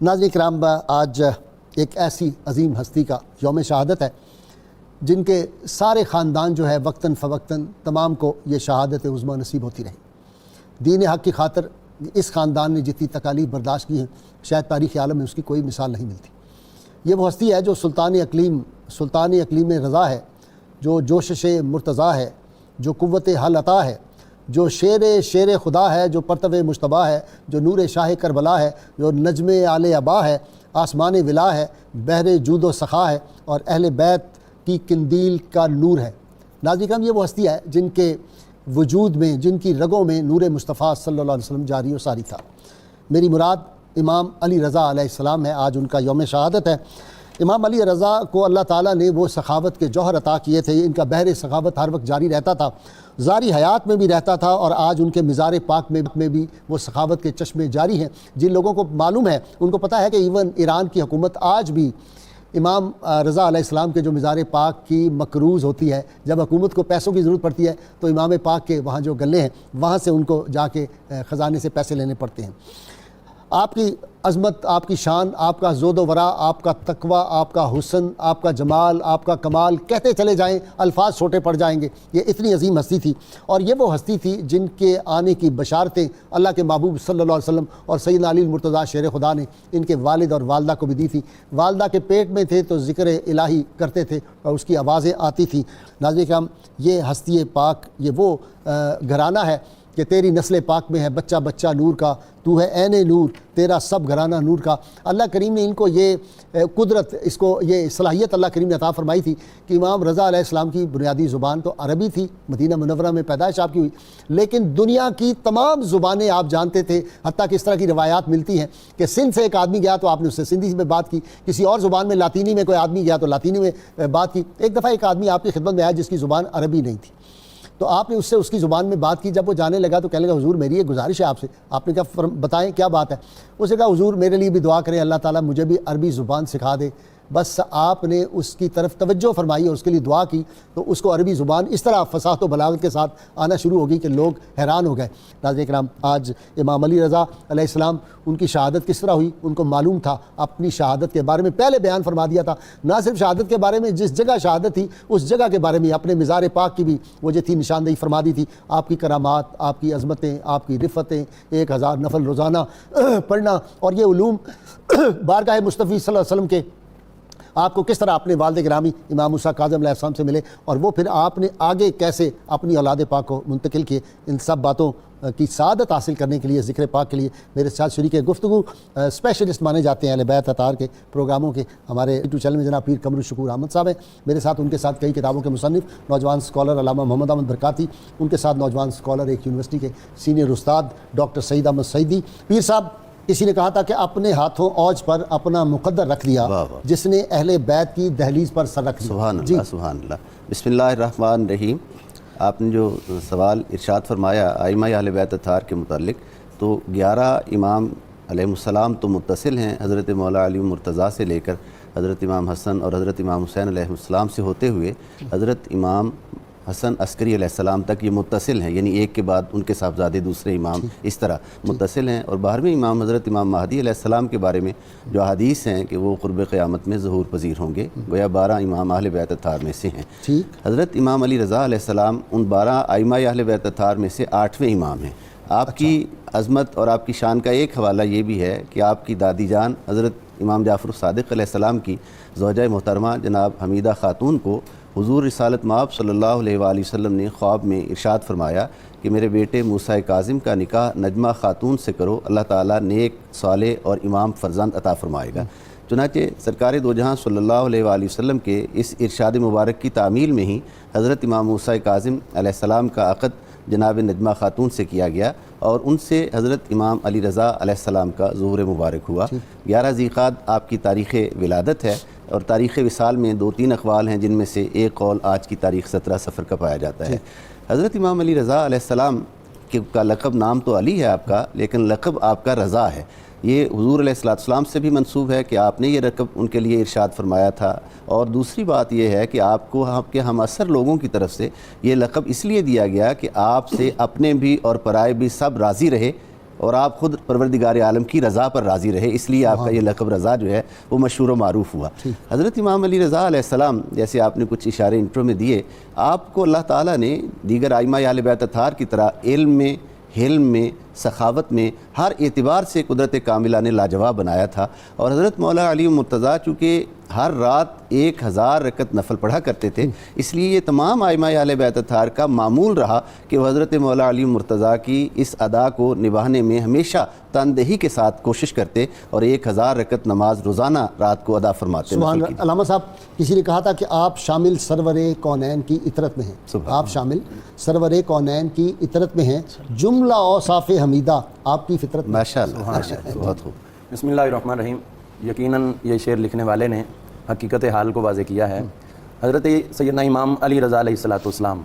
ناظرین کرام، آج ایک ایسی عظیم ہستی کا یوم شہادت ہے جن کے سارے خاندان جو ہے وقتاً فوقتاً تمام کو یہ شہادت عظمیٰ نصیب ہوتی رہی۔ دین حق کی خاطر اس خاندان نے جتنی تکالیف برداشت کی ہیں شاید تاریخ عالم میں اس کی کوئی مثال نہیں ملتی۔ یہ وہ ہستی ہے جو سلطان اقلیم رضا ہے، جو جوشش مرتضیٰ ہے، جو قوت حل عطا ہے، جو شیر خدا ہے، جو پرتو مجتبیٰ ہے، جو نور شاہ کربلا ہے، جو نجم آل عبا ہے، آسمان ولا ہے، بحر جود و سخا ہے اور اہل بیت کی قندیل کا نور ہے۔ ناظرین کرام، یہ وہ ہستی ہے جن کے وجود میں، جن کی رگوں میں نور مصطفیٰ صلی اللہ علیہ وسلم جاری و ساری تھا۔ میری مراد امام علی رضا علیہ السلام ہے۔ آج ان کا یوم شہادت ہے۔ امام علی رضا کو اللہ تعالیٰ نے وہ سخاوت کے جوہر عطا کیے تھے، ان کا بحر سخاوت ہر وقت جاری رہتا تھا، ظاہری حیات میں بھی رہتا تھا، اور آج ان کے مزار پاک میں بھی وہ سخاوت کے چشمے جاری ہیں۔ جن لوگوں کو معلوم ہے، ان کو پتہ ہے کہ ایون ایران کی حکومت آج بھی امام رضا علیہ السلام کے جو مزار پاک کی مقروض ہوتی ہے، جب حکومت کو پیسوں کی ضرورت پڑتی ہے تو امام پاک کے وہاں جو گلے ہیں وہاں سے ان کو جا کے خزانے سے پیسے لینے پڑتے ہیں۔ آپ کی عظمت، آپ کی شان، آپ کا زہد و ورع، آپ کا تقوی، آپ کا حسن، آپ کا جمال، آپ کا کمال کہتے چلے جائیں، الفاظ چھوٹے پڑ جائیں گے۔ یہ اتنی عظیم ہستی تھی، اور یہ وہ ہستی تھی جن کے آنے کی بشارتیں اللہ کے محبوب صلی اللہ علیہ وسلم اور سیدنا علی المرتضیٰ شیر خدا نے ان کے والد اور والدہ کو بھی دی تھی۔ والدہ کے پیٹ میں تھے تو ذکر الہی کرتے تھے اور اس کی آوازیں آتی تھیں۔ ناظرین کرام، یہ ہستی پاک، یہ وہ گھرانہ ہے کہ تیری نسل پاک میں ہے بچہ بچہ نور کا، تو ہے عین نور، تیرا سب گھرانہ نور کا۔ اللہ کریم نے ان کو یہ قدرت، اس کو یہ صلاحیت اللہ کریم نے عطا فرمائی تھی کہ امام رضا علیہ السلام کی بنیادی زبان تو عربی تھی، مدینہ منورہ میں پیدائش آپ کی ہوئی، لیکن دنیا کی تمام زبانیں آپ جانتے تھے، حتیٰ کہ اس طرح کی روایات ملتی ہیں کہ سندھ سے ایک آدمی گیا تو آپ نے اس سے سندھی میں بات کی، کسی اور زبان میں لاطینی میں کوئی آدمی گیا تو لاطینی میں بات کی۔ ایک دفعہ ایک آدمی آپ کی خدمت میں آیا جس کی زبان عربی نہیں تھی، تو آپ نے اس سے اس کی زبان میں بات کی۔ جب وہ جانے لگا تو کہنے لگا حضور میری ایک گزارش ہے آپ سے۔ آپ نے کہا بتائیں کیا بات ہے؟ اس نے کہا حضور میرے لیے بھی دعا کریں، اللہ تعالیٰ مجھے بھی عربی زبان سکھا دے۔ بس آپ نے اس کی طرف توجہ فرمائی اور اس کے لیے دعا کی تو اس کو عربی زبان اس طرح فصاحت و بلاغت کے ساتھ آنا شروع ہوگی کہ لوگ حیران ہو گئے۔ ناظرین کرام، آج امام علی رضا علیہ السلام، ان کی شہادت کس طرح ہوئی؟ ان کو معلوم تھا، اپنی شہادت کے بارے میں پہلے بیان فرما دیا تھا۔ نہ صرف شہادت کے بارے میں، جس جگہ شہادت تھی اس جگہ کے بارے میں اپنے مزار پاک کی بھی وہ جو تھی نشاندہی فرما دی تھی۔ آپ کی کرامات، آپ کی عظمتیں، آپ کی رفتیں، 1000 نفل روزانہ پڑھنا، اور یہ علوم بارگاہ مصطفی صلی اللہ علیہ وسلم کے آپ کو کس طرح اپنے والد گرامی امام موسیٰ کاظم علیہ السلام سے ملے، اور وہ پھر آپ نے آگے کیسے اپنی اولاد پاک کو منتقل کیے، ان سب باتوں کی سعادت حاصل کرنے کے لیے، ذکر پاک کے لیے میرے ساتھ شریک گفتگو اسپیشلسٹ مانے جاتے ہیں اہل بیت اطہار کے پروگراموں کے ہمارے یوٹیوب چینل میں جناب پیر قمر الشکور احمد صاحب ہیں میرے ساتھ۔ ان کے ساتھ کئی کتابوں کے مصنف نوجوان اسکالر علامہ محمد احمد برکاتی، ان کے ساتھ نوجوان اسکالر ایک یونیورسٹی کے سینئر استاد ڈاکٹر سعید احمد سعیدی۔ پیر صاحب، کسی نے کہا تھا کہ اپنے ہاتھوں اوج پر اپنا مقدر رکھ دیا جس نے اہل بیت کی دہلیز پر سر رکھ دیا۔ سبحان اللہ، سبحان اللہ۔ بسم اللہ الرحمن الرحیم۔ آپ نے جو سوال ارشاد فرمایا ائمہ اہل بیت اطہار کے متعلق، تو 11 امام علیہ السلام تو متصل ہیں، حضرت مولا علی مرتضیٰ سے لے کر حضرت امام حسن اور حضرت امام حسین علیہ السلام سے ہوتے ہوئے حضرت امام حسن عسکری علیہ السلام تک یہ متصل ہیں، یعنی ایک کے بعد ان کے صاحبزادے دوسرے امام اس طرح متصل ہیں۔ اور 12ویں امام حضرت امام مہدی علیہ السلام کے بارے میں جو احادیث ہیں کہ وہ قرب قیامت میں ظہور پذیر ہوں گے، گویا 12 امام اہل بیت اطہار میں سے ہیں۔ حضرت امام علی رضا علیہ السلام ان 12 ائمہ اہل بیت اطہار میں سے 8ویں امام ہیں۔ آپ کی عظمت اور آپ کی شان کا ایک حوالہ یہ بھی ہے کہ آپ کی دادی جان حضرت امام جعفر الصادق علیہ السلام کی زوجہ محترمہ جناب حمیدہ خاتون کو حضور رسالت مآب صلی اللہ علیہ وآلہ وسلم نے خواب میں ارشاد فرمایا کہ میرے بیٹے موسیٰ کاظم کا نکاح نجمہ خاتون سے کرو، اللہ تعالیٰ نیک، صالح اور امام فرزند عطا فرمائے گا۔ چنانچہ سرکار دو جہاں صلی اللہ علیہ وآلہ وسلم کے اس ارشاد مبارک کی تعمیل میں ہی حضرت امام موسیٰ کاظم علیہ السلام کا عقد جناب نجمہ خاتون سے کیا گیا، اور ان سے حضرت امام علی رضا علیہ السلام کا ظہور مبارک ہوا۔ 11 ذیقعد آپ کی تاریخ ولادت ہے، اور تاریخ وصال میں 2-3 اقوال ہیں، جن میں سے ایک قول آج کی تاریخ 17 صفر کا پایا جاتا ہے۔ حضرت امام علی رضا علیہ السلام کا لقب، نام تو علی ہے آپ کا، لیکن لقب آپ کا رضا ہے۔ یہ حضور علیہ السلام سے بھی منسوب ہے کہ آپ نے یہ لقب ان کے لیے ارشاد فرمایا تھا، اور دوسری بات یہ ہے کہ آپ کو آپ کے ہم اثر لوگوں کی طرف سے یہ لقب اس لیے دیا گیا کہ آپ سے اپنے بھی اور پرائے بھی سب راضی رہے، اور آپ خود پروردگار عالم کی رضا پر راضی رہے، اس لیے آپ کا یہ لقب رضا جو ہے وہ مشہور و معروف ہوا۔ حضرت امام علی رضا علیہ السلام، جیسے آپ نے کچھ اشارے انٹرو میں دیے، آپ کو اللہ تعالیٰ نے دیگر ائمہ اہل بیت اطہار کی طرح علم میں، حلم میں، سخاوت میں، ہر اعتبار سے قدرت کاملہ نے لاجواب بنایا تھا۔ اور حضرت مولا علی مرتضیٰ چونکہ ہر رات 1000 رکعت نفل پڑھا کرتے تھے، اس لیے یہ تمام ائمہ اہل بیت اطہار کا معمول رہا کہ وہ حضرت مولا علی مرتضیٰ کی اس ادا کو نبھانے میں ہمیشہ تندہی کے ساتھ کوشش کرتے اور 1000 رکعت نماز روزانہ رات کو ادا فرماتے۔ سبحان اللہ۔ علامہ صاحب، کسی نے کہا تھا کہ آپ شامل سرور کونین کی اطرت میں ہیں، آپ شامل سرور کونین کی اطرت میں ہیں، جملہ اوصاف حمیدہ آپ کی فطرت میں۔ ماشاءاللہ، ماشاءاللہ، بہت خوب۔ بسم اللہ الرحمن الرحیم۔ یقیناً یہ شعر لکھنے والے نے حقیقت حال کو واضح کیا ہے۔ حضرت سیدنا امام علی رضا علیہ السلام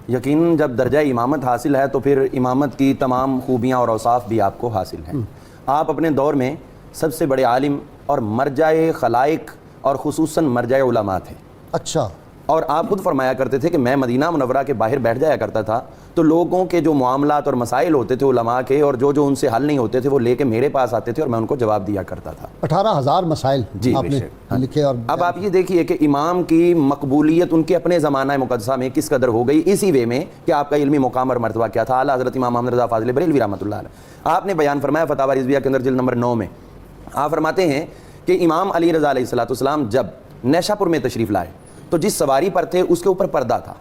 یقیناً جب درجہ امامت حاصل ہے تو پھر امامت کی تمام خوبیاں اور اوصاف بھی آپ کو حاصل ہیں۔ آپ اپنے دور میں سب سے بڑے عالم اور مرجع خلائق اور خصوصاً مرجع علماء تھے۔ اچھا۔ اور آپ خود فرمایا کرتے تھے کہ میں مدینہ منورہ کے باہر بیٹھ جایا کرتا تھا تو لوگوں کے جو معاملات اور مسائل ہوتے تھے علماء کے، اور جو ان سے حل نہیں ہوتے تھے، وہ لے کے میرے پاس آتے تھے اور میں ان کو جواب دیا کرتا تھا۔ 18,000 مسائل آپ نے لکھے۔ اور اب آپ یہ دیکھیے کہ امام کی مقبولیت ان کے اپنے زمانہ مقدسہ میں کس قدر ہو گئی، اسی وے میں کہ آپ کا علمی مقام اور مرتبہ کیا تھا۔ اعلیٰ حضرت امام محمد رضا فاضل بریلوی رحمۃ اللہ علیہ، آپ نے بیان فرمایا فتاوی رضویہ کے اندر جلد نمبر 9 میں، آپ فرماتے ہیں کہ امام علی رضا علیہ السلام جب نیشا پور میں تشریف لائے تو جس سواری پر تھے اس کے اوپر پردہ تھا،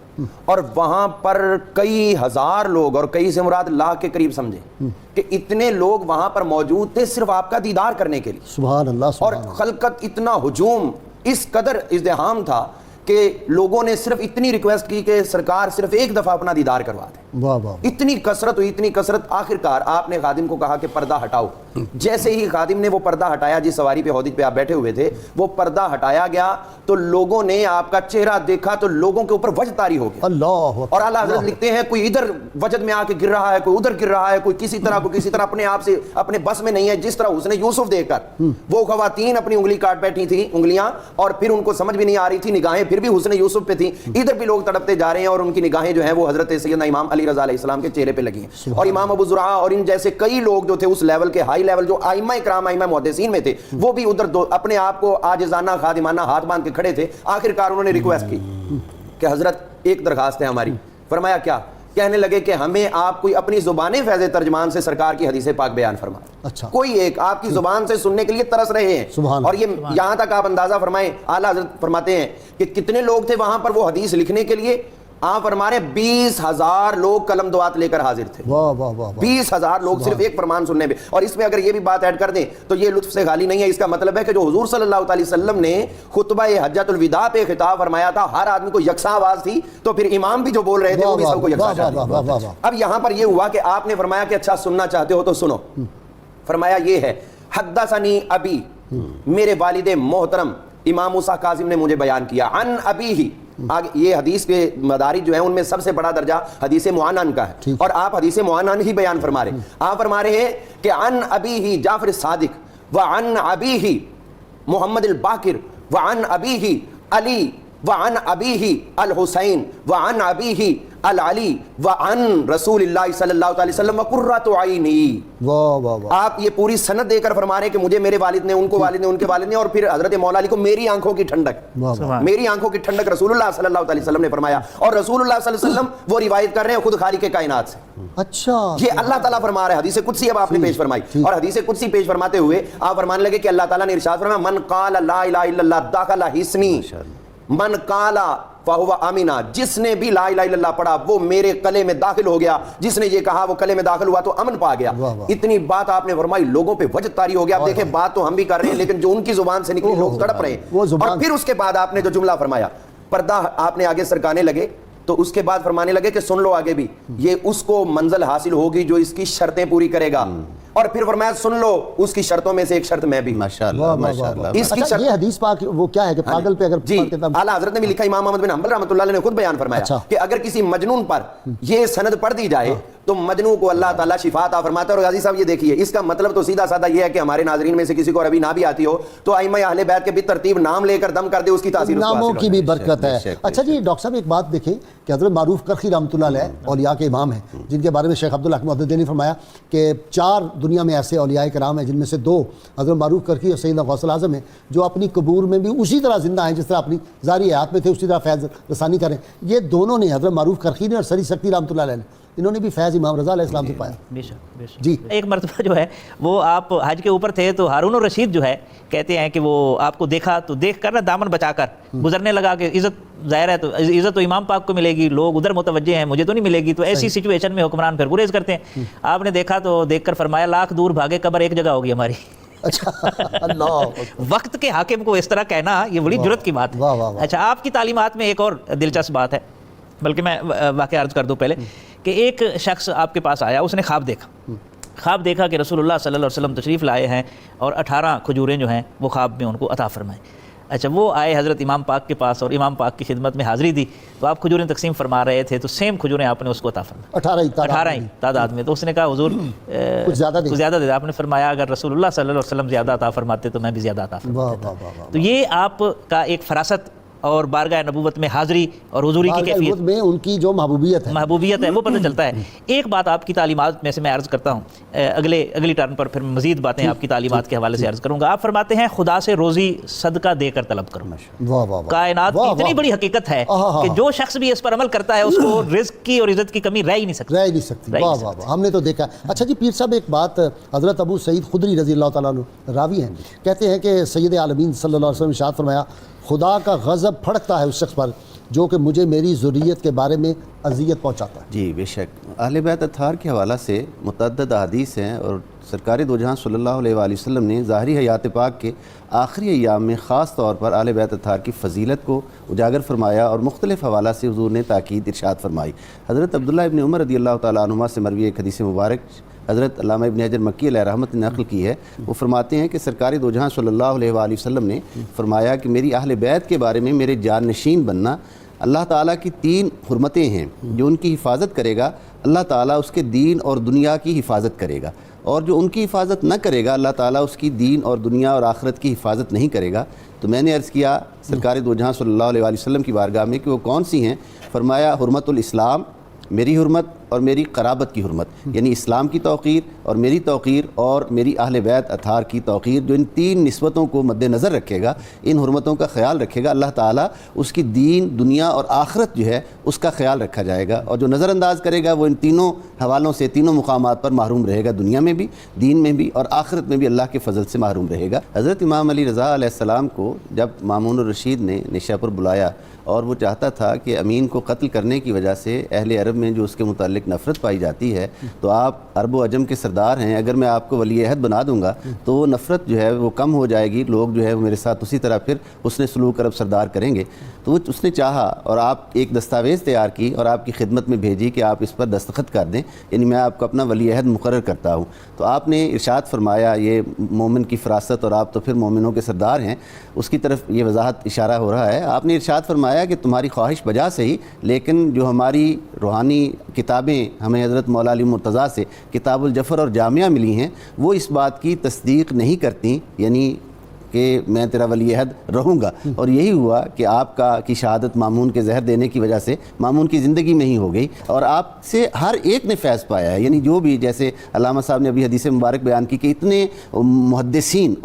اور وہاں پر کئی ہزار لوگ، اور کئی سے مراد لاکھ کے قریب سمجھے کہ اتنے لوگ وہاں پر موجود تھے صرف آپ کا دیدار کرنے کے لیے۔ سبحان اللہ۔ اور خلقت اتنا ہجوم، اس قدر ازدحام تھا کہ لوگوں نے صرف اتنی ریکویسٹ کی کہ سرکار صرف ایک دفعہ اپنا دیدار کروا دیں۔ واہ واہ۔ اتنی کثرت ہوئی، اتنی کثرت، آخرکار آپ نے خادم کو کہا کہ پردہ ہٹاؤ۔ جیسے ہی خادم نے وہ پردہ ہٹایا، جس سواری پہ ہودج پہ آپ بیٹھے ہوئے تھے، وہ پردہ ہٹایا گیا تو لوگوں نے آپ کا چہرہ دیکھا تو لوگوں کے اوپر وجد طاری ہو گیا۔ اللہ۔ اور اعلیٰ حضرت لکھتے ہیں کوئی ادھر وجد میں آ کے گر رہا ہے، کوئی ادھر گر رہا ہے، کوئی کسی طرح اپنے آپ سے اپنے بس میں نہیں ہے۔ جس طرح حسن یوسف دیکھ کر وہ خواتین اپنی انگلی کاٹ بیٹھی تھیں، انگلیاں، اور پھر ان کو سمجھ بھی نہیں آ رہی تھی، نگاہیں پھر بھی حسن یوسف پہ تھیں، ادھر بھی لوگ تڑپتے جا رہے ہیں اور ان کی نگاہیں جو ہیں وہ حضرت سیدنا امام علی رضا علیہ السلام کے چہرے پہ لگی ہیں۔ اور امام ابو زرعہ اور ان جیسے کئی لوگ جو تھے اس لیول کے، ہائی لیول جو ائمہ کرام، ائمہ محدثین میں تھے، وہ بھی ادھر اپنے آپ کو عاجزانہ خادمانہ ہاتھ باندھ کے کھڑے تھے۔ آخرکار انہوں نے ریکویسٹ کی کہ حضرت ایک درخواست ہے ہماری۔ فرمایا کیا؟ کہنے لگے کہ ہمیں آپ کوئی اپنی زبان فیض ترجمان سے سرکار کی حدیث پاک بیان فرمائیں۔ اچھا۔ کوئی ایک آپ کی زبان سے سننے کے لیے ترس رہے ہیں۔ اور یہ یہاں تک آپ اندازہ فرمائیں، اعلیٰ حضرت فرماتے ہیں کہ کتنے لوگ تھے وہاں پر وہ حدیث لکھنے کے لیے؟ آپ فرما رہے 20,000 لوگ قلم دعات لے کر حاضر تھے۔ 20,000 لوگ صرف ایک فرمان سننے میں۔ اور اس میں اگر یہ بھی بات ایڈ کر دیں تو یہ لطف سے خالی نہیں ہے، اس کا مطلب ہے کہ جو حضور صلی اللہ علیہ وسلم نے خطبہ حجۃ الوداع پہ خطاب فرمایا تھا، ہر آدمی کو یکساں آواز تھی، تو پھر امام بھی جو بول رہے تھے وہ بھی سب کو یکساں چاہتے۔ اب یہاں پر یہ ہوا کہ آپ نے فرمایا کہ اچھا سننا چاہتے ہو تو سنو۔ فرمایا یہ ہے، حدثنی ابی، میرے والد محترم امام موسیٰ کاظم نے مجھے بیان کیا، عن ابی ہی، آگے یہ حدیث کے مدارج جو ہیں ان میں سب سے بڑا درجہ حدیث معانن کا ہے، اور آپ حدیث معانن ہی بیان فرما رہے ہیں۔ آپ فرما رہے ہیں کہ عن ابی ہی جعفر الصادق، وعن ابی ہی محمد الباقر، وعن ابی ہی علی، وعن ابی ہی الحسین، وعن ابی ہی العلی، وعن رسول اللہ صلی اللہ علیہ وسلم وقرۃ عینی۔ آپ یہ پوری سند دے کر فرما رہے ہیں کہ مجھے میرے والد نے، ان کو والد نے، ان کے والد نے، اور پھر حضرت مولا علی کو میری آنکھوں کی ٹھنڈک، میری آنکھوں کی ٹھنڈک رسول اللہ صلی اللہ علیہ وسلم نے فرمایا۔ اور رسول اللہ صلی اللہ علیہ وسلم وہ روایت کر رہے ہیں خود خالق کائنات سے۔ اچھا، یہ اللہ تعالیٰ فرما رہا ہے، حدیث قدسی اب آپ نے پیش فرمائی، اور حدیث قدسی پیش فرماتے ہوئے آپ فرمانے لگے کہ اللہ تعالیٰ نے ارشاد فرمایا، من قال لا الہ الا اللہ دخل حصنی، من قال فہو آمنا، جس نے بھی لا الہ الا اللہ پڑھا وہ میرے قلعے میں داخل ہو گیا، جس نے یہ کہا وہ قلعے میں داخل ہوا تو امن پا گیا۔ اتنی بات آپ نے فرمائی، لوگوں پہ وجد طاری ہو گیا۔ اب دیکھیں بات تو ہم بھی کر رہے ہیں لیکن جو ان کی زبان سے نکلی لوگ تڑپ رہے ہیں۔ اور پھر اس کے بعد آپ نے جو جملہ فرمایا، پردہ آپ نے آگے سرکانے لگے تو اس کے بعد فرمانے لگے کہ سن لو آگے بھی، یہ اس کو منزل حاصل ہوگی جو اس کی شرطیں پوری کرے گا۔ اور پھر فرمایا سن لو اس کی شرطوں میں سے ایک شرط میں بھی۔ ماشاءاللہ ماشاءاللہ۔ اس کی شرط یہ حدیث پاک وہ کیا ہے کہ پاگل پہ اگر جی اعلیٰ حضرت نے بھی لکھا، امام احمد بن حنبل رحمۃ اللہ علیہ نے خود بیان فرمایا کہ اگر کسی مجنون پر یہ سند پڑھ دی جائے تو مجنو کو اللہ تعالیٰ شفا عطا فرماتا ہے. اور غازی صاحب یہ دیکھیے, اس کا مطلب تو سیدھا سادہ یہ ہے کہ ہمارے ناظرین میں سے کسی کو عربی نہ بھی آتی ہو تو ائمہ اہل بیت کے بالترتیب نام لے کر دم کر دے, اس کی تاثیر ناموں کی بھی برکت ہے. اچھا جی ڈاکٹر صاحب ایک بات دیکھیں کہ حضرت معروف کرخی رحمۃ اللہ علیہ اولیاء کے امام ہیں, جن کے بارے میں شیخ عبدالحق محدث نے فرمایا کہ 4 دنیا میں ایسے اولیاء کرام ہیں جن میں سے 2 حضرت معروف کرخی اور سیدنا غوث الاعظم ہیں, جو اپنی قبور میں بھی اسی طرح زندہ ہیں جس طرح اپنی ظاہری حیات میں تھے, اسی طرح فیض رسانی کریں. یہ دونوں نے, حضرت معروف کرخی نے اور سری سکتی رحمۃ اللہ علیہ نے, انہوں نے بھی فیض امام رضا علیہ السلام سے پایا. بے شک بے شک. جی ایک مرتبہ جو ہے وہ آپ حج کے اوپر تھے تو ہارون الرشید جو ہے کہتے ہیں کہ وہ آپ کو دیکھا تو دیکھ کر نا دامن بچا کر گزرنے لگا کہ عزت ظاہر ہے تو عزت تو امام پاک کو ملے گی, لوگ ادھر متوجہ ہیں, مجھے تو نہیں ملے گی. تو ایسی سچویشن میں حکمران پھر گریز کرتے ہیں. آپ نے دیکھا تو دیکھ کر فرمایا لاکھ دور بھاگے قبر ایک جگہ ہوگی ہماری. اچھا اللہ وقت کے حاکم کو اس طرح کہنا یہ بڑی جرت کی بات ہے. اچھا آپ کی تعلیمات میں ایک اور دلچسپ بات ہے, بلکہ میں واقعہ عرض کر دوں پہلے, کہ ایک شخص آپ کے پاس آیا, اس نے خواب دیکھا کہ رسول اللہ صلی اللہ علیہ وسلم تشریف لائے ہیں اور 18 کھجوریں جو ہیں وہ خواب میں ان کو عطا فرمائیں. اچھا وہ آئے حضرت امام پاک کے پاس اور امام پاک کی خدمت میں حاضری دی, تو آپ کھجوریں تقسیم فرما رہے تھے تو سیم کھجوریں آپ نے اس کو عطا فرمائیں 18 ہی تعداد میں. تو اس نے کہا حضور کچھ زیادہ دے. آپ نے فرمایا اگر رسول اللہ صلی اللہ علیہ وسلم زیادہ عطا فرماتے تو میں بھی زیادہ عطا فرماتا. تو یہ آپ کا ایک فراست اور بارگاہ نبوت میں حاضری اور حضوری کی کیفیت میں ان کی جو محبوبیت ہے وہ پتہ چلتا ہے. ایک بات آپ کی تعلیمات میں سے میں عرض کرتا ہوں, اگلی ٹرن پر پھر مزید باتیں آپ کی تعلیمات کے حوالے سے عرض کروں گا. آپ فرماتے ہیں خدا سے روزی صدقہ دے کر طلب کرو. کائنات کی اتنی بڑی حقیقت ہے کہ جو شخص بھی اس پر عمل کرتا ہے اس کو رزق کی اور عزت کی کمی رہ ہی نہیں سکتی. واہ واہ, ہم نے تو دیکھا. اچھا جی پیر صاحب ایک بات, حضرت ابو سعید خدری رضی اللہ تعالیٰ عنہ راوی ہیں, کہتے ہیں کہ سید عالمین صلی اللہ علیہ وسلم ارشاد فرمایا خدا کا غضب پھڑکتا ہے اس شخص پر جو کہ مجھے میری ذریت کے بارے میں اذیت پہنچاتا ہے. جی بے شک. اہل بیت اطہار کے حوالہ سے متعدد احادیث ہیں, اور سرکار دو جہاں صلی اللہ علیہ وآلہ وسلم نے ظاہری حیات پاک کے آخری ایام میں خاص طور پر اہل بیت اطہار کی فضیلت کو اجاگر فرمایا, اور مختلف حوالہ سے حضور نے تاکید ارشاد فرمائی. حضرت عبداللہ ابن عمر رضی اللہ تعالیٰ عنہما سے مروی ایک حدیث مبارک حضرت علامہ ابن حجر مکی علیہ رحمت نے نقل کی ہے. وہ فرماتے ہیں کہ سرکار دو جہاں صلی اللہ علیہ وآلہ وسلم نے فرمایا کہ میری اہل بیت کے بارے میں میرے جانشین بننا اللہ تعالیٰ کی 3 حرمتیں ہیں, جو ان کی حفاظت کرے گا اللہ تعالیٰ اس کے دین اور دنیا کی حفاظت کرے گا, اور جو ان کی حفاظت نہ کرے گا اللہ تعالیٰ اس کی دین اور دنیا اور آخرت کی حفاظت نہیں کرے گا. تو میں نے عرض کیا سرکار دو جہاں صلی اللہ علیہ وآلہ وسلم کی بارگاہ میں کہ وہ کون سی ہیں؟ فرمایا حرمت الاسلام, میری حرمت اور میری قرابت کی حرمت, یعنی اسلام کی توقیر اور میری توقیر اور میری اہل بیت اطہار کی توقیر. جو ان 3 نسبتوں کو مد نظر رکھے گا, ان حرمتوں کا خیال رکھے گا, اللہ تعالیٰ اس کی دین دنیا اور آخرت جو ہے اس کا خیال رکھا جائے گا, اور جو نظر انداز کرے گا وہ ان تینوں حوالوں سے, تینوں مقامات پر محروم رہے گا, دنیا میں بھی, دین میں بھی, اور آخرت میں بھی اللہ کے فضل سے محروم رہے گا. حضرت امام علی رضا علیہ السلام کو جب مامون الرشید نے نشا پر بلایا اور وہ چاہتا تھا کہ امین کو قتل کرنے کی وجہ سے اہل عرب میں جو اس کے متعلق نفرت پائی جاتی ہے, تو آپ عرب و عجم کے سردار ہیں, اگر میں آپ کو ولی عہد بنا دوں گا تو وہ نفرت جو ہے وہ کم ہو جائے گی, لوگ جو ہے وہ میرے ساتھ اسی طرح پھر حسن سلوک عرب سردار کریں گے. تو وہ اس نے چاہا اور آپ ایک دستاویز تیار کی اور آپ کی خدمت میں بھیجی کہ آپ اس پر دستخط کر دیں, یعنی میں آپ کو اپنا ولی عہد مقرر کرتا ہوں. تو آپ نے ارشاد فرمایا, یہ مومن کی فراست اور آپ تو پھر مومنوں کے سردار ہیں, اس کی طرف یہ وضاحت اشارہ ہو رہا ہے. آپ نے ارشاد فرمایا کہ تمہاری خواہش بجا سے ہی, لیکن جو ہماری روحانی کتابیں ہمیں حضرت مولا علی مرتضیٰ سے کتاب الجفر اور جامعہ ملی ہیں, وہ اس بات کی تصدیق نہیں کرتی, یعنی کہ میں تیرا ولی عہد رہوں گا. اور یہی ہوا کہ آپ کی شہادت مامون کے زہر دینے کی وجہ سے مامون کی زندگی میں ہی ہو گئی, اور آپ سے ہر ایک نے فیض پایا ہے. یعنی جو بھی, جیسے علامہ صاحب نے ابھی حدیث مبارک بیان کی کہ اتنے محدثین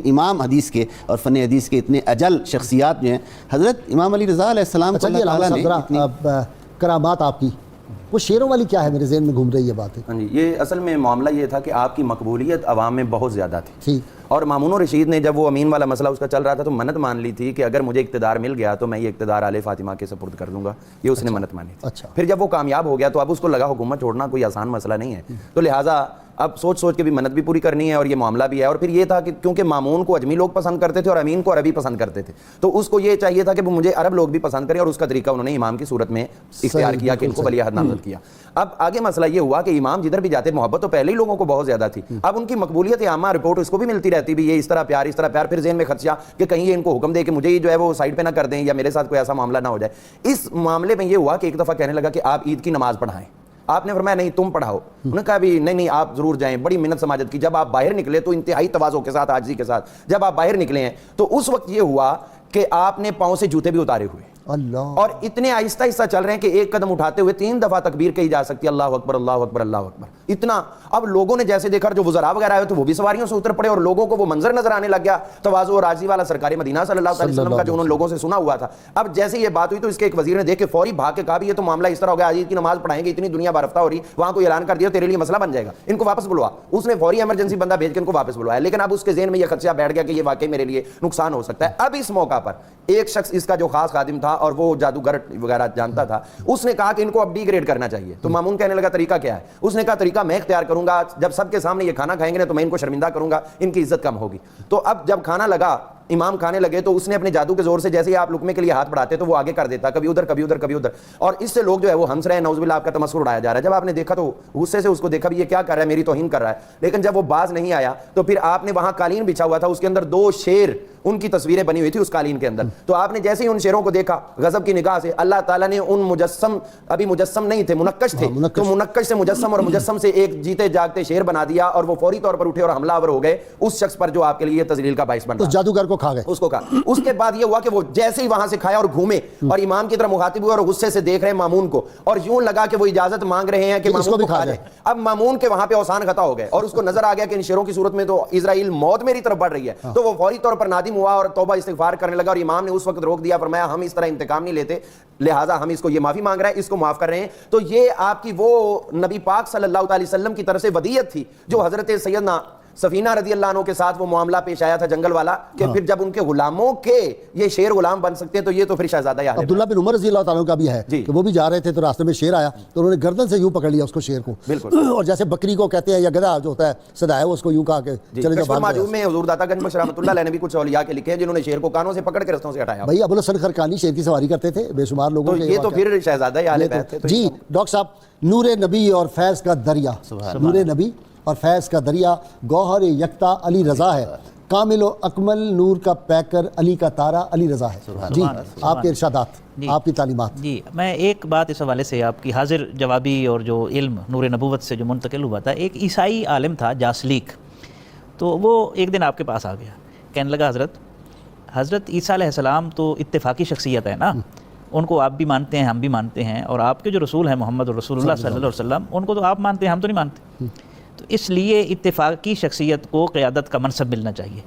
امام حدیث کے اور فن حدیث کے اتنے اجل شخصیات جو ہیں, حضرت امام علی رضا علیہ السلام کو اللہ تعالیٰ نے کرامات آپ کی وہ شیروں والی کیا ہے, میرے ذہن میں گھوم رہی ہے بات. ہاں جی, یہ اصل میں معاملہ یہ تھا کہ آپ کی مقبولیت عوام میں بہت زیادہ تھی, اور مامون الرشید نے جب وہ امین والا مسئلہ اس کا چل رہا تھا تو منت مان لی تھی کہ اگر مجھے اقتدار مل گیا تو میں یہ اقتدار آل فاطمہ کے سپرد کر دوں گا, یہ اس نے منت مانی تھی. پھر جب وہ کامیاب ہو گیا تو اب اس کو لگا حکومت چھوڑنا کوئی آسان مسئلہ نہیں ہے, تو لہٰذا اب سوچ کے بھی منت بھی پوری کرنی ہے اور یہ معاملہ بھی ہے. اور پھر یہ تھا کہ کیونکہ مامون کو اجمی لوگ پسند کرتے تھے اور امین کو عربی پسند کرتے تھے, تو اس کو یہ چاہیے تھا کہ وہ مجھے عرب لوگ بھی پسند کریں, اور اس کا طریقہ انہوں نے امام کی صورت میں اختیار کیا کہ ان کو ولی عہد نامزد کیا. اب آگے مسئلہ یہ ہوا کہ امام جدھر بھی جاتے, محبت تو پہلے ہی لوگوں کو بہت زیادہ تھی, اب ان کی مقبولیت عامہ رپورٹ اس کو بھی ملتی رہتی بھی, یہ اس طرح پیار, پھر ذہن میں خدشہ کہ کہیں یہ ان کو حکم دے کہ مجھے یہ جو ہے وہ سائڈ پہ نہ کر دیں یا میرے ساتھ کوئی ایسا معاملہ نہ ہو جائے. اس معاملے میں یہ ہوا کہ ایک دفعہ کہنے لگا کہ آپ عید کی نماز پڑھائیں, آپ نے فرمایا نہیں تم پڑھاؤ. انہوں نے کہا بھی نہیں آپ ضرور جائیں. بڑی محنت سماجت کی. جب آپ باہر نکلے تو انتہائی تواضع کے ساتھ, عاجزی کے ساتھ جب آپ باہر نکلے ہیں تو اس وقت یہ ہوا کہ آپ نے پاؤں سے جوتے بھی اتارے ہوئے اللہ, اور اتنے آہستہ آہستہ چل رہے ہیں کہ ایک قدم اٹھاتے ہوئے 3 دفعہ تکبیر کہی جا سکتی ہے, اللہ اکبر اللہ اکبر اللہ اکبر. اتنا اب لوگوں نے جیسے دیکھا, جو وزراء وغیرہ آئے تو وہ بھی سواریوں سے اتر پڑے, اور لوگوں کو وہ منظر نظر آنے لگ گیا تواضع اور عاجزی والا سرکار مدینہ صلی اللہ علیہ وسلم کا, جو انہوں نے لوگوں سے سنا ہوا تھا. اب جیسے یہ بات ہوئی تو اس کے ایک وزیر نے دیکھ کے فوری بھاگ کے کہا بھی یہ تو معاملہ اس طرح ہو گیا, عید کی نماز پڑھائیں گے, اتنی دنیا بارفتہ ہو رہی, وہاں کوئی اعلان کر دیا تیرے لیے مسئلہ بن جائے گا, ان کو واپس بلوا. اس نے فوری ایمرجنسی بندہ بھیج کے ان کو واپس بلوایا. لیکن اب اس کے ذہن میں یہ خدشہ بیٹھ گیا کہ یہ واقعی میرے لیے نقصان ہو سکتا ہے. اب اس موقع پر ایک شخص اس کا جو خاص خادم تھا اور وہ جادوگر وغیرہ جانتا تھا, اس نے کہا کہ ان کو اب ڈی گریڈ کرنا چاہیے. تو مامون کہنے لگا طریقہ کیا ہے؟ اس نے کہا طریقہ میں اختیار کروں گا, جب سب کے سامنے یہ کھانا کھائیں گے تو میں ان کو شرمندہ کروں گا, ان کی عزت کم ہوگی. تو اب جب کھانا لگا, امام کھانے لگے, تو اس نے اپنے جادو کے زور سے, جیسے ہی آپ لقمے کے لیے ہاتھ بڑھاتے تو وہ آگے کر دیتا, کبھی ادھر کبھی ادھر کبھی ادھر, اور اس سے لوگ جو ہے وہ ہنس رہے ہیں, نعوذ باللہ آپ کا تمسخر اڑایا جا رہا ہے. جب آپ نے دیکھا تو غصے سے اس کو دیکھا بھی یہ کیا کر رہا ہے, میری توہین کر رہا ہے. لیکن جب وہ باز نہیں آیا تو پھر آپ نے وہاں قالین بچھا ہوا تھا, اس کے اندر 2 شیر, ان کی تصویریں بنی ہوئی تھی اس قالین کے اندر. تو آپ نے جیسے ہی ان شیروں کو دیکھا غضب کی نگاہ سے, اللہ تعالیٰ نے ان مجسم, ابھی مجسم نہیں تھے منقش تھے, تو منقش سے مجسم اور مجسم سے ایک جیتے جاگتے شیر بنا دیا, اور وہ فوری طور پر اٹھے اور حملہ آور ہو گئے اس شخص پر جو آپ کے لیے تذلیل کا باعث بن رہا. اس جادوگر کو کھا گئے, اس کو کہا. اس کے بعد یہ ہوا کہ وہ جیسے ہی وہاں سے کھایا اور گھومے اور امام کی طرف مخاطب ہوئے اور غصے سے دیکھ رہے ہیں مامون کو, اور یوں لگا کہ وہ اجازت مانگ رہے ہیں کہ مامون کو کھا دیں. اب مامون کے وہاں پہ اوسان خطا ہو گئے, اور اس کو نظر آ گیا کہ ان شیروں کی صورت میں تو اسرائیل موت میری طرف بڑھ رہی ہے. تو وہ فوری طور پر نادم ہوا اور توبہ استغفار کرنے لگا, اور امام نے اس وقت روک دیا, فرمایا ہم اس طرح انتقام نہیں لیتے, لہٰذا ہم اس کو یہ معافی مانگ رہے ہیں, اس کو معاف کر رہے ہیں. تو یہ آپ کی وہ نبی پاک صلی اللہ علیہ وسلم کی طرف سے ودیت تھی جو حضرت سیدنا سفینہ رضی اللہ عنہ کے ساتھ وہ معاملہ پیش آیا تھا جنگل والا, کہ پھر جب ان کے غلاموں کے یہ شیر غلام بن سکتے ہیں تو یہ تو پھر شہزادہ یاد ہے. عبداللہ بن عمر رضی اللہ تعالیٰ کا بھی ہے کہ وہ بھی جا رہے تھے تو راستے میں شیر آیا, تو انہوں نے گردن سے یوں پکڑ لیا اس کو, شیر کو, بالکل, اور جیسے بکری کو کہتے ہیں یا گدھا جو ہوتا ہے سدا ہے, اس کو یوں کہا کہ چلے جاؤ. معجوب میں حضور داتا گنج بخش رحمۃ اللہ علیہ نے بھی کچھ اولیاء کے لکھے ہیں جنہوں نے شیر کو کانوں سے پکڑ کے رستوں سے ہٹایا. بھائی ابو الحسن خرقانی شیر کی سواری کرتے تھے, بے شمار لوگوں کے, یہ تو پھر شہزادہ اہل بیت تھے. جی ڈاکٹر صاحب, نور نبی اور فیض کا دریا, نور نبی اور فیض کا دریا, گوہر یکتا علی رضا ہے, کامل و اکمل نور کا پیکر علی کا تارا علی رضا ہے. جی آپ کے ارشادات, آپ کی تعلیمات. جی میں ایک بات اس حوالے سے, آپ کی حاضر جوابی اور جو علم نور نبوت سے جو منتقل ہوا تھا, ایک عیسائی عالم تھا جاسلیک, تو وہ ایک دن آپ کے پاس آ گیا, کہنے لگا حضرت عیسیٰ علیہ السلام تو اتفاقی شخصیت ہے نا, ان کو آپ بھی مانتے ہیں ہم بھی مانتے ہیں, اور آپ کے جو رسول ہیں محمد رسول اللہ صلی اللہ علیہ وسلم, ان کو تو آپ مانتے ہیں ہم تو نہیں مانتے, تو اس لیے اتفاقی شخصیت کو قیادت کا منصب ملنا چاہیے.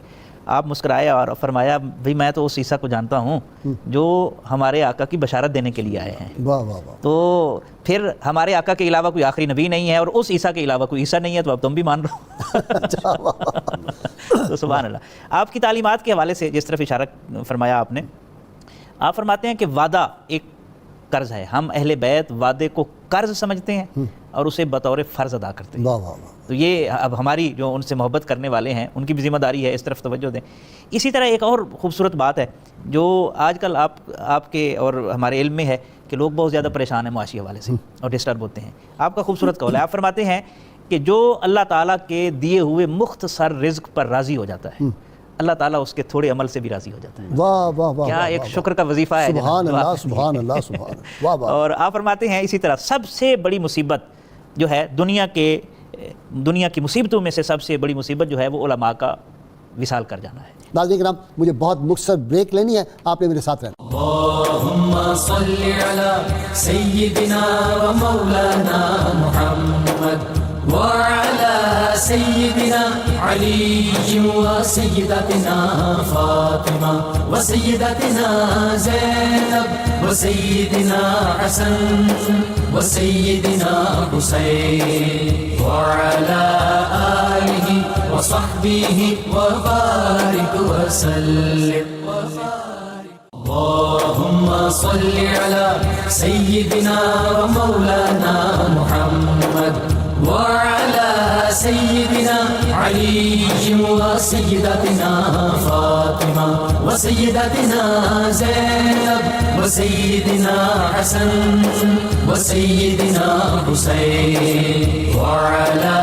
آپ مسکرائے اور فرمایا بھئی میں تو اس عیسیٰ کو جانتا ہوں جو ہمارے آقا کی بشارت دینے کے لیے آئے ہیں. واہ واہ واہ. تو پھر ہمارے آقا کے علاوہ کوئی آخری نبی نہیں ہے, اور اس عیسیٰ کے علاوہ کوئی عیسیٰ نہیں ہے, تو اب تم بھی مان رہو. تو سبحان اللہ. آپ کی تعلیمات کے حوالے سے جس طرف اشارہ فرمایا آپ نے, آپ فرماتے ہیں کہ وعدہ ایک قرض ہے, ہم اہل بیت وعدے کو قرض سمجھتے ہیں اور اسے بطور فرض ادا کرتے ہیں. تو یہ اب ہماری جو ان سے محبت کرنے والے ہیں ان کی بھی ذمہ داری ہے, اس طرف توجہ دیں. اسی طرح ایک اور خوبصورت بات ہے جو آج کل آپ کے اور ہمارے علم میں ہے کہ لوگ بہت زیادہ پریشان ہیں معاشی حوالے سے اور ڈسٹرب ہوتے ہیں. آپ کا خوبصورت قول ہے, آپ فرماتے ہیں کہ جو اللہ تعالیٰ کے دیے ہوئے مختصر رزق پر راضی ہو جاتا ہے, اللہ تعالیٰ اس کے تھوڑے عمل سے بھی راضی ہو جاتا ہے. واہ واہ واہ, کیا ایک شکر کا وظیفہ ہے. سبحان اللہ سبحان اللہ سبحان اللہ. واہ واہ. اور آپ فرماتے ہیں اسی طرح سب سے بڑی مصیبت جو ہے دنیا کی مصیبتوں میں سے سب سے بڑی مصیبت جو ہے وہ علماء کا وصال کر جانا ہے. ناظرین کرام, مجھے بہت مختصر بریک لینی ہے, آپ نے میرے ساتھ رہنا. اللهم صل على سيدنا ومولانا محمد وعلى سيدنا علي وسيدتنا فاطمة وسيدتنا زينب وسيدنا حسن وسيدنا حسين وعلى آله وصحبه وبارك وسلم. اللهم صل على سيدنا ومولانا محمد وعلى سيدنا علي وسيدتنا فاطمة وسيدتنا زينب وسيدنا حسن وسيدنا حسين وعلى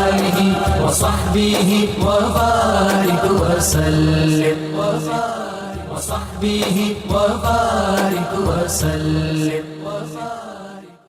آله وصحبه وبارك وسلم وصحبه وبارك وسلم.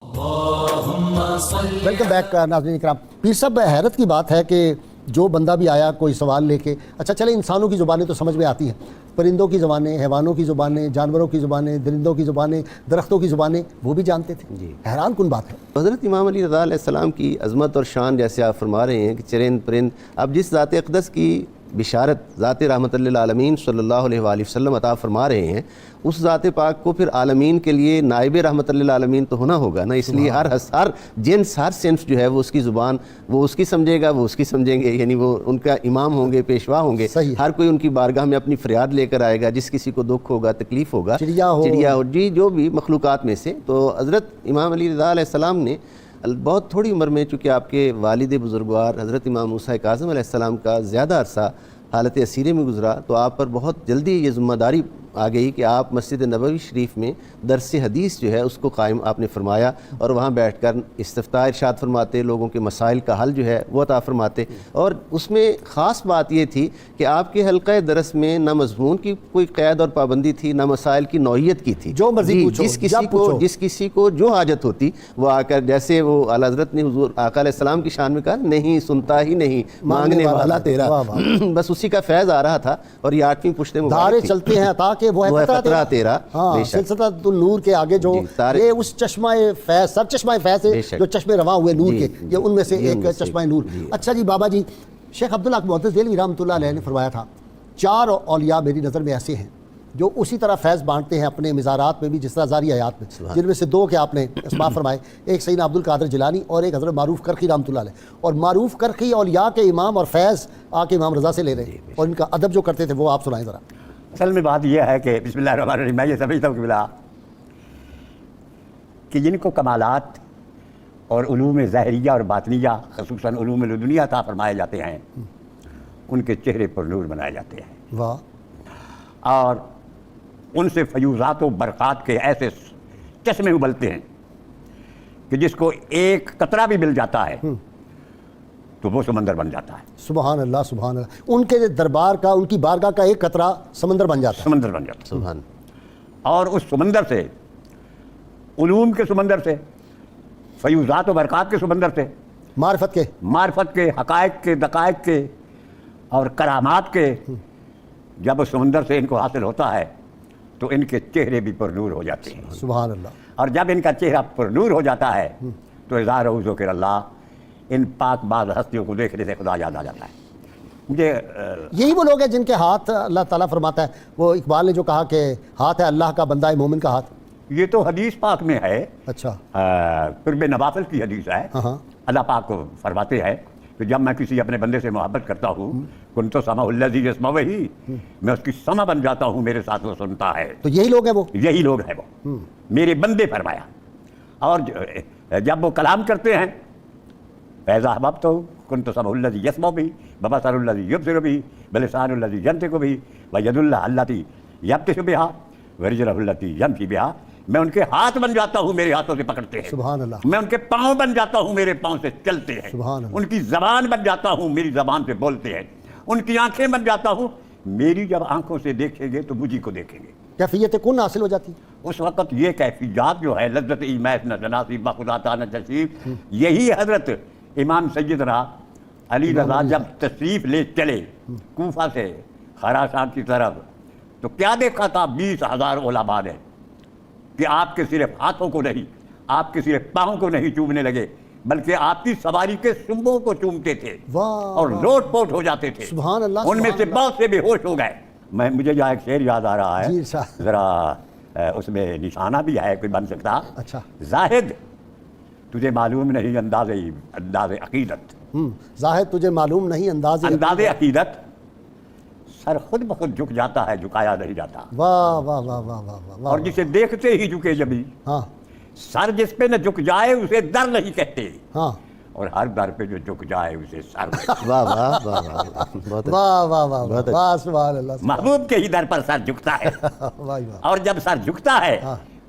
اللهم ویلکم بیک ناظرین اکرام. پیر صاحب حیرت کی بات ہے کہ جو بندہ بھی آیا کوئی سوال لے کے, اچھا چلے انسانوں کی زبانیں تو سمجھ میں آتی ہیں, پرندوں کی زبانیں, حیوانوں کی زبانیں, جانوروں کی زبانیں, درندوں کی زبانیں, درختوں کی زبانیں وہ بھی جانتے تھے. جی حیران کن بات ہے. حضرت امام علی رضا علیہ السلام کی عظمت اور شان جیسے آپ فرما رہے ہیں کہ چرند پرند, اب جس ذات اقدس کی بشارت ذات رحمت للعالمین صلی اللہ علیہ وآلہ وسلم عطا فرما رہے ہیں, اس ذات پاک کو پھر عالمین کے لیے نائب رحمت للعالمین تو ہونا ہوگا نا. اس لیے ہر جنس ہر صنف جو ہے وہ اس کی زبان وہ اس کی سمجھے گا, وہ اس کی سمجھیں گے, یعنی وہ ان کا امام ہوں گے, پیشوا ہوں گے. ہر کوئی ان کی بارگاہ میں اپنی فریاد لے کر آئے گا, جس کسی کو دکھ ہوگا, تکلیف ہوگا, چڑیا ہو, جی جو بھی مخلوقات میں سے. تو حضرت امام علی رضا علیہ السلام نے بہت تھوڑی عمر میں, چونکہ آپ کے والد بزرگوار حضرت امام موسیٰ کاظم علیہ السلام کا زیادہ عرصہ حالت اسیرے میں گزرا, تو آپ پر بہت جلدی یہ ذمہ داری آ گئی کہ آپ مسجد نبوی شریف میں درس حدیث جو ہے اس کو قائم آپ نے فرمایا, اور وہاں بیٹھ کر استفتاء ارشاد فرماتے, لوگوں کے مسائل کا حل جو ہے وہ عطا فرماتے. اور اس میں خاص بات یہ تھی کہ آپ کے حلقہ درس میں نہ مضمون کی کوئی قید اور پابندی تھی, نہ مسائل کی نوعیت کی تھی, جو مرضی پوچھو, جس کسی کو جو حاجت ہوتی وہ آ کر, جیسے وہ اعلیٰ حضرت نے حضور آقا علیہ السلام کی شان میں کہا, نہیں سنتا ہی نہیں مانگنے والا تیرا. بس اسی کا فیض آ رہا تھا, اور یہ 8ویں پشت دھارے چلتے ہیں عطا کے وہ ہے قطرہ تیرا. سلسلۃ النور کے آگے جو یہ اس چشمہ فیض, سب چشمہ فیض ہے جو چشمے رواں ہوئے نور کے, یہ ان میں سے ایک چشمہ نور. اچھا جی بابا جی, شیخ عبدالحق معتز دہلوی رحمۃ اللہ علیہ نے فرمایا تھا 4 اولیاء میری نظر میں ایسے ہیں جو اسی طرح فیض بانٹتے ہیں اپنے مزارات میں بھی جس طرح زاری آیات میں, جن میں سے 2 کے آپ نے اسماء فرمائے, ایک سیدنا عبد القادر جیلانی اور ایک حضرت معروف کرخی رحمۃ اللہ علیہ. اور معروف کرخی اولیاء کے امام اور فیض آ کے امام رضا سے لے رہے ہیں, اور ان کا ادب جو کرتے تھے وہ آپ سنائیں ذرا. اصل میں بات یہ ہے کہ بسم اللہ الرحمن الرحیم, میں یہ سمجھتا ہوں کہ بلا کہ جن کو کمالات اور علوم ظاہریہ اور باطنیہ خصوصاً علوم لدنیہ عطا فرمائے جاتے ہیں, ان کے چہرے پر نور بنائے جاتے ہیں. واہ. اور ان سے فیوزات و برکات کے ایسے چشمے ابلتے ہیں کہ جس کو ایک قطرہ بھی مل جاتا ہے تو وہ سمندر بن جاتا ہے. سبحان اللہ سبحان اللہ. ان کے دربار کا, ان کی بارگاہ کا ایک قطرہ سمندر بن جاتا ہے. سمندر بن جاتا ہے. سبحان. اور اس سمندر سے, علوم کے سمندر سے, فیوزات و برکات کے سمندر سے, معرفت کے, حقائق کے, دقائق کے اور کرامات کے, جب اس سمندر سے ان کو حاصل ہوتا ہے تو ان کے چہرے بھی پر نور ہو جاتے ہیں. سبحان اللہ. اور جب ان کا چہرہ پر نور ہو جاتا ہے تو اظہار و ذکر اللہ, ان پاک باز ہستیوں کو دیکھنے سے خدا یاد آ جاتا ہے. مجھے یہی وہ لوگ ہیں جن کے ہاتھ اللہ تعالیٰ فرماتا ہے, وہ اقبال نے جو کہا کہ ہاتھ ہے اللہ کا بندہ مومن کا ہاتھ. یہ تو حدیث پاک میں ہے. اچھا. قرب نوافل کی حدیث ہے. اللہ پاک کو فرماتے ہیں کہ جب میں کسی اپنے بندے سے محبت کرتا ہوں, کنت سمع الذی یسمع بہ, میں اس کی سمع بن جاتا ہوں, میرے ساتھ وہ سنتا ہے. تو یہی لوگ ہیں وہ, یہی لوگ ہیں وہ میرے بندے فرمایا. اور جب وہ کلام کرتے ہیں, فیضا احببت کنت سمع الذی یسمع بہ وبصر الذی یبصر بہ ولسان الذی ینطق بہ وید اللہ التی یبطش بہا ورجلہ التی یمشی بہا. میں ان کے ہاتھ بن جاتا ہوں, میرے ہاتھوں سے پکڑتے ہیں. سبحان اللہ. میں ان کے پاؤں بن جاتا ہوں, میرے پاؤں سے چلتے ہیں. سبحان اللہ. ان کی زبان بن جاتا ہوں, میری زبان سے بولتے ہیں. ان کی آنکھیں بن جاتا ہوں, میری جب آنکھوں سے دیکھیں گے تو مجھے کو دیکھیں گے. کیفیت کن حاصل ہو جاتی. اس وقت یہ کیفیات جو ہے لذت ایمیس نہ تناسب بخدا تا نہ تشریف, یہی حضرت امام سیدنا علی رضا جب تشریف لے چلے کوفہ سے خراسان کی طرف, تو کیا دیکھا تھا 20,000 علماء نے کہ آپ کے صرف ہاتھوں کو نہیں, آپ کے صرف پاؤں کو نہیں چومنے لگے, بلکہ آپ کی سواری کے سنبوں کو چومتے تھے اور لوٹ پوٹ ہو جاتے تھے. سبحان اللہ. ان میں سے بہت سے بے ہوش ہو گئے. مجھے یہاں ایک شعر یاد آ رہا ہے, ذرا اس میں نشانہ بھی ہے, کوئی بن سکتا. اچھا. زاہد تجھے معلوم نہیں انداز عقیدت, زاہد تجھے معلوم نہیں انداز عقیدت, سر خود بخود جھک جاتا ہے, جھکایا نہیں جاتا. واہ واہ واہ واہ واہ. اور جسے دیکھتے ہی جھکے جبھی, سر جس پہ نہ جھک جائے اسے در نہیں کہتے, اور ہر در پہ جو جھک جائے اسے سر. واہ واہ واہ واہ واہ واہ. سبحان اللہ. محبوب کے ہی در پر سر جھکتا ہے, اور جب سر جھکتا ہے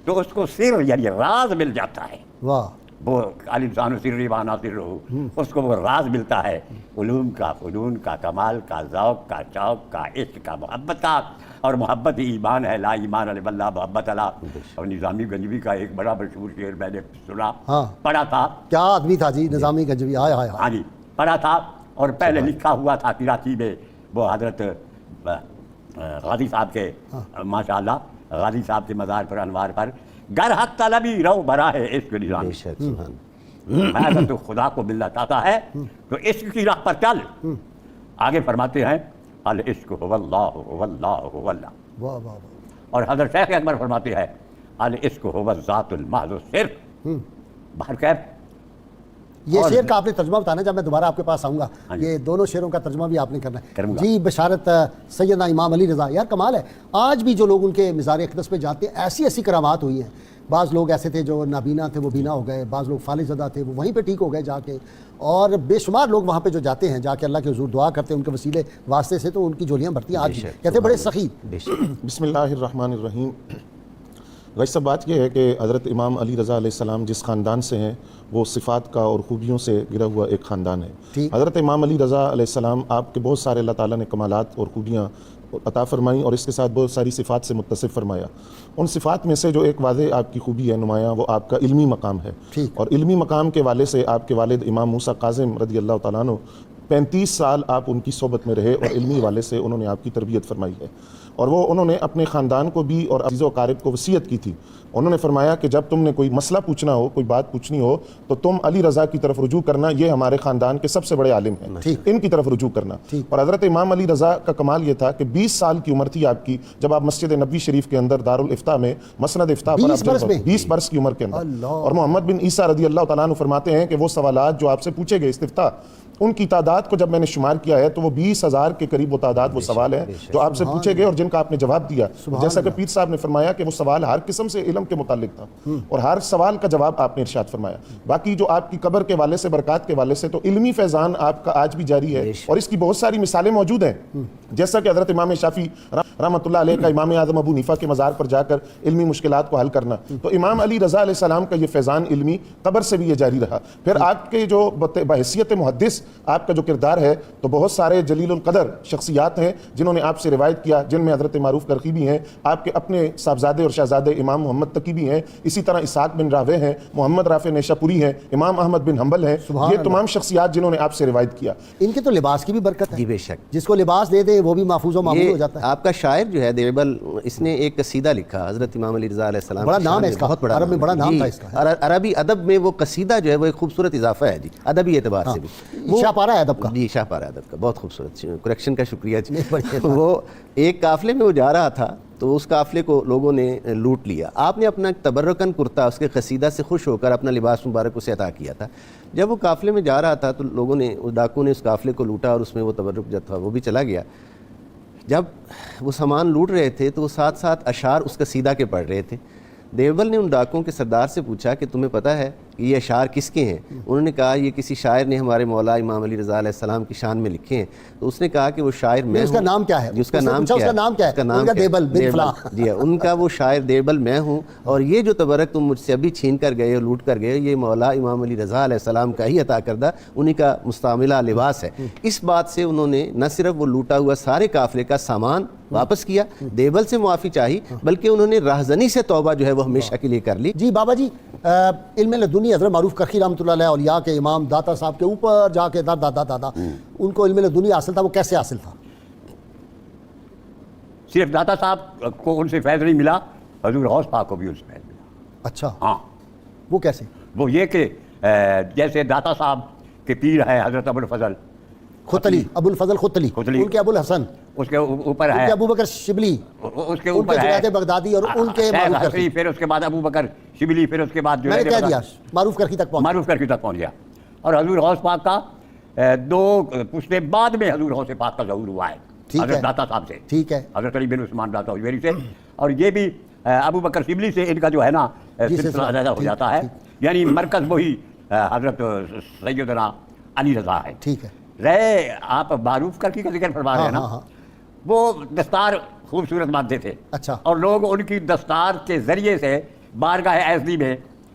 تو اس کو سر یعنی راز مل جاتا ہے. واہ. وہ عالم ثانو سری و ناصر رہو، اس کو وہ راز ملتا ہے علوم کا، فنون کا، کمال کا، ذوق کا، شوق کا، عشق کا، محبت کا، اور محبت ہی ایمان ہے، لا ایمان الا باللہ محبت اللہ۔ اور نظامی گنجوی کا ایک بڑا مشہور شعر میں نے سنا، پڑھا تھا، کیا آدمی تھا جی نظامی گنجوی، ہائے ہائے ہاں جی پڑھا تھا، اور پہلے لکھا ہوا تھا کراچی میں، وہ حضرت غازی صاحب کے ماشاء اللہ غازی صاحب کے مزار پر انوار پر، گر حق طلبی رو برا ہے عشق نظامی، میں اگر تو خدا کو ملنا چاہتا ہے تو عشق کی راہ پر چل۔ آگے فرماتے ہیں العشق هو اللہ هو اللہ هو اللہ، واہ واہ واہ، اور حضرت شیخ اکبر فرماتے ہیں العشق هو الذات المحض صرف بہرکیف۔ یہ شعر کا آپ نے ترجمہ بتانا جب میں دوبارہ آپ کے پاس آؤں گا، یہ دونوں شعروں کا ترجمہ بھی آپ نے کرنا ہے جی۔ بشارت سیدنا امام علی رضا، یار کمال ہے، آج بھی جو لوگ ان کے مزار اقدس پہ جاتے ہیں ایسی ایسی کرامات ہوئی ہیں۔ بعض لوگ ایسے تھے جو نابینا تھے وہ بینا ہو گئے، بعض لوگ فالج زدہ تھے وہ وہیں پہ ٹھیک ہو گئے جا کے، اور بے شمار لوگ وہاں پہ جو جاتے ہیں جا کے اللہ کے حضور دعا کرتے ہیں ان کے وسیلے واسطے سے، تو ان کی جھولیاں بھرتی ہیں آج بھی، کہتے ہیں بڑے سخی۔ بسم اللہ الرحمن الرحیم۔ غش سب بات یہ ہے کہ حضرت امام علی رضا علیہ السلام جس خاندان سے ہیں وہ صفات کا اور خوبیوں سے گرا ہوا ایک خاندان ہے۔ حضرت امام علی رضا علیہ السلام آپ کے بہت سارے اللہ تعالیٰ نے کمالات اور خوبیاں عطا فرمائیں، اور اس کے ساتھ بہت ساری صفات سے متصف فرمایا۔ ان صفات میں سے جو ایک واضح آپ کی خوبی ہے نمایاں، وہ آپ کا علمی مقام ہے، اور علمی مقام کے والے سے آپ کے والد امام موسیٰ کاظم رضی اللہ تعالیٰ عنہ 35 سال آپ ان کی صحبت میں رہے، اور علمی والے سے انہوں نے آپ کی تربیت فرمائی ہے، اور وہ انہوں نے اپنے خاندان کو بھی اور عزیز و اقارب کو وصیت کی تھی۔ انہوں نے فرمایا کہ جب تم نے کوئی مسئلہ پوچھنا ہو، کوئی بات پوچھنی ہو، تو تم علی رضا کی طرف رجوع کرنا، یہ ہمارے خاندان کے سب سے بڑے عالم ہیں، ان کی طرف رجوع کرنا۔ اور حضرت امام علی رضا کا کمال یہ تھا کہ 20 سال کی عمر تھی آپ کی جب آپ مسجد نبوی شریف کے اندر دارالافتاء میں مسند افتاء پر 20 برس کی عمر کے اندر، اور محمد بن عیسیٰ رضی اللہ تعالیٰ عنہ فرماتے ہیں کہ وہ سوالات جو آپ سے پوچھے گئے استفتاء، ان کی تعداد کو جب میں نے شمار کیا ہے تو وہ 20,000 کے قریب وہ تعداد وہ سوال ہیں جو آپ سے پوچھے گئے اور جن کا آپ نے جواب دیا۔ جیسا کہ پیر صاحب نے فرمایا کہ وہ سوال ہر قسم سے علم کے متعلق تھا، اور ہر سوال کا جواب آپ نے ارشاد فرمایا۔ باقی جو آپ کی قبر کے والے سے، برکات کے والے سے، تو علمی فیضان آپ کا آج بھی جاری ہے، اور اس کی بہت ساری مثالیں موجود ہیں، جیسا کہ حضرت امام شافعی رحمۃ اللہ علیہ کا امام اعظم ابو حنیفہ کے مزار پر جا کر علمی مشکلات کو حل کرنا، تو امام علی رضا علیہ السلام کا یہ فیضان علمی قبر سے بھی یہ جاری رہا۔ پھر آپ کے جو بحیثیت محدث آپ کا جو کردار ہے، تو بہت سارے جلیل القدر شخصیات ہیں جنہوں نے آپ سے روایت کیا، جن میں حضرت معروف کرخی بھی ہیں، آپ کے اپنے صاحبزادے اور شہزادے امام محمد تقی بھی ہیں، اسی طرح اسحاق بن راوے ہیں، محمد رافع نیشہ پوری ہیں، امام احمد بن حنبل ہیں، یہ تمام شخصیات جنہوں نے آپ سے روایت کیا۔ ان کے تو لباس کی بھی برکت ہے جی بے شک، جس کو لباس دے دے وہ بھی محفوظ و معمول ہو جاتا ہے۔ آپ کا شاعر جو ہے دیوبل، اس نے ایک قصیدہ لکھا حضرت امام علی رضا علیہ السلام، بڑا نام ہے اس کا، بہت بڑا عرب میں بڑا نام تھا اس کا، عربی ادب میں وہ قصیدہ جو ہے وہ ایک خوبصورت اضافہ ہے جی، ادبی اعتبار سے بھی شاہپارہ ہے ادب کا، جی شاہپارہ ادب کا، بہت خوبصورت، کریکشن کا شکریہ جی۔ وہ ایک قافلے میں وہ جا رہا تھا تو اس قافلے کو لوگوں نے لوٹ لیا، آپ نے اپنا تبرکن کرتا اس کے قصیدہ سے خوش ہو کر اپنا لباس مبارک اسے عطا کیا تھا۔ جب وہ قافلے میں جا رہا تھا تو لوگوں نے، ڈاکو نے اس قافلے کو لوٹا اور اس میں وہ تبرک جو تھا وہ بھی چلا گیا۔ جب وہ سامان لوٹ رہے تھے تو وہ ساتھ ساتھ اشعار اس قصیدہ کے پڑھ رہے تھے۔ دیوبل نے ان ڈاکوں کے سردار سے پوچھا کہ تمہیں پتہ ہے کہ یہ اشعار کس کے ہیں؟ انہوں نے کہا یہ کسی شاعر نے ہمارے مولا امام علی رضا علیہ السلام کی شان میں لکھے ہیں۔ تو اس نے کہا کہ وہ شاعر میں ہوں۔ اس کا نام کیا ہے؟ اس کا نام کیا ہے؟ ان کا دیوبل بن فلاں، جی ان کا وہ شاعر دیوبل میں ہوں، اور یہ جو تبرک تم مجھ سے ابھی چھین کر گئے اور لوٹ کر گئے، یہ مولا امام علی رضا علیہ السلام کا ہی عطا کردہ انہی کا مستعملہ لباس ہے۔ اس بات سے انہوں نے نہ صرف وہ لوٹا ہوا سارے قافلے کا سامان واپس کیا، دیوبل سے معافی چاہی، بلکہ انہوں نے راہزنی سے توبہ جو ہے وہ ہمیشہ کے لیے کر لی۔ جی بابا جی، علم لدنی حضرت معروف کرخی رحمۃ اللہ علیہ اولیاء کے امام داتا صاحب کے اوپر جا کے دادا ان کو علم لدنی حاصل تھا، وہ کیسے حاصل تھا؟ صرف داتا صاحب کو ان سے فیض نہیں ملا، حضور غوث پاک کو بھی ان سے فیض ملا۔ اچھا، ہاں، وہ کیسے؟ وہ یہ کہ جیسے داتا صاحب کے پیر ہے حضرت ابو الفضل خطلی، ابو الفضل خطلی، ان کے ابو الحسن، اس کے اوپر ہے ابو بکر شبلی، اس کے اوپر ہے جنید بغدادی، اور ان کے معروف کرخی، پھر اس کے بعد ابو بکر شبلی، پھر اس کے بعد جو میں نے کہہ دیا معروف کرخی تک پہنچ گیا۔ اور حضور غوث پاک کا دو پشتے بعد میں حضور غوث پاک کا ظہور ہوا ہے حضرت داتا صاحب سے، ٹھیک ہے، حضرت علی بن عثمان داتا حجویری سے، اور یہ بھی ابو بکر شبلی سے ان کا جو ہے نا سلسلہ علیحدہ ہو جاتا ہے، یعنی مرکز وہی حضرت سیدنا علی رضا ہے۔ ٹھیک ہے، رہے آپ معروف کرخی کا ذکر فرما رہے ہیں نا، وہ دستار خوبصورت باندھتے تھے، اچھا، اور لوگ ان کی دستار کے ذریعے سے بارگاہ ایزدی میں